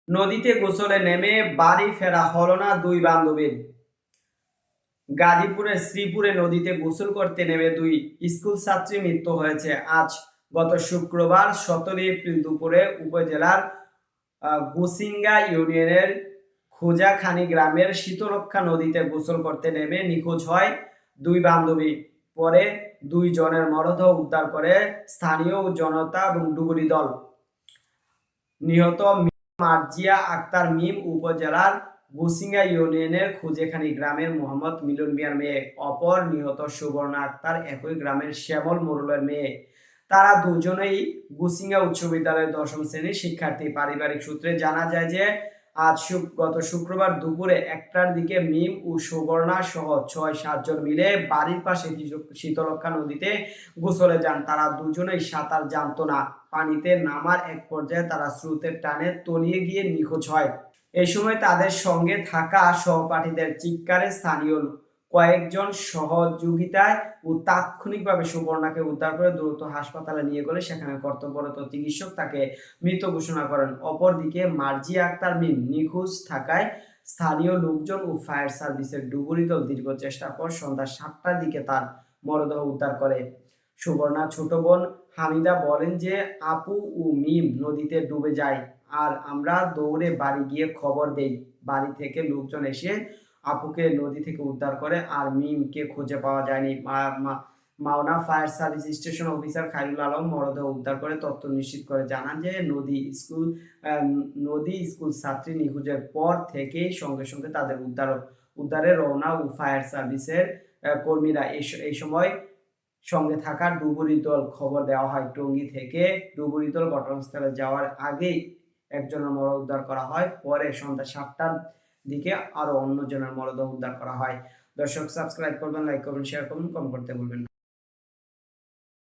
নদীতে গোসলে নেমে বাড়ি ফেরা হলো না দুই বান্ধবীর। গাজীপুরের শ্রীপুরে নদীতে গোসল করতে নেমে দুই স্কুল ছাত্রীর মৃত্যু হয়েছে আজ গত শুক্রবার 17 এপ্রিল দুপুরে উপজেলার গুসিঙ্গা ইউনিয়নের খোজাখানি গ্রামের শীতলক্ষা নদীতে গোসল করতে নেমে নিখোঁজ হয় দুই বান্ধবী। পরে দুই জনের মরদেহ উদ্ধার করে স্থানীয় জনতা এবং ডুবুরি দল। নিহত মার্জিয়া আক্তার মিম উপজেলার গুসিঙ্গা ইউনিয়নের খুজেখানি গ্রামের মোহাম্মদ মিলন মিয়ার মেয়ে। অপর নিহত সুবর্ণা আক্তার একই গ্রামের শ্যামল মোড়লের মেয়ে। তারা দুজনেই গুসিঙ্গা উচ্চ বিদ্যালয়ের 10ম শ্রেণীর শিক্ষার্থী। পারিবারিক সূত্রে জানা যায় যে গত শুক্রবার দুপুরে 1টার দিকে মিম ও সুবর্ণা সহ 6-7 জন মিলে বাড়ির পাশে শীতলক্ষা নদীতে গোসলে যান। তারা দুজনেই সাঁতার জানতো না। পানিতে নামার এক পর্যায়ে তারা স্রোতের টানে তলিয়ে গিয়ে নিখোঁজ হয়। এই সময় তাদের সঙ্গে থাকা সহপাঠীদের চিৎকারে স্থানীয় কয়েকজন সহযোগিতায় ও তাৎক্ষণিকভাবে সুবর্ণাকে উদ্ধার করে দ্রুত হাসপাতালে নিয়ে গেলে সেখানে কর্তব্যরত চিকিৎসক তাকে মৃত ঘোষণা করেন। অপরদিকে মার্জিয়া আক্তার মিম নিখোঁজ থাকায় স্থানীয় লোকজন ও ফায়ার সার্ভিসের ডুবুরি দল দীর্ঘ চেষ্টার পর সন্ধ্যা 7টার দিকে তার মরদেহ উদ্ধার করে। সুবর্ণা ছোট বোন হামিদা বলেন যে আপু ও মিম নদীতে ডুবে যায় আর আমরা দৌড়ে বাড়ি গিয়ে খবর দেই। বাড়ি থেকে লোকজন এসে আপুকে নদী থেকে উদ্ধার করে আর মিমকে খুঁজে পাওয়া যায়নি। Maona fire service station officer Khairul Alam মরদেহ উদ্ধার করে তথ্য নিশ্চিত করে জানান যে নদী স্কুল ছাত্রী নিখোঁজের পর থেকেই সঙ্গে সঙ্গে তাদের উদ্ধারে রওনা ও ফায়ার সার্ভিসের কর্মীরা। এই সময় সঙ্গে থাকা ডুবুরি দল খবর দেওয়া হয়। টঙ্গী থেকে ডুবুরি দল ঘটনাস্থলে যাওয়ার আগেই একজনের মরদেহ উদ্ধার করা হয়। পরে সন্ধ্যা 7টার দিকে আরো অন্যজনের মরদেহ উদ্ধার করা হয়। দর্শক সাবস্ক্রাইব করবেন, লাইক করবেন, শেয়ার করবেন, কমেন্ট করতে ভুলবেন না।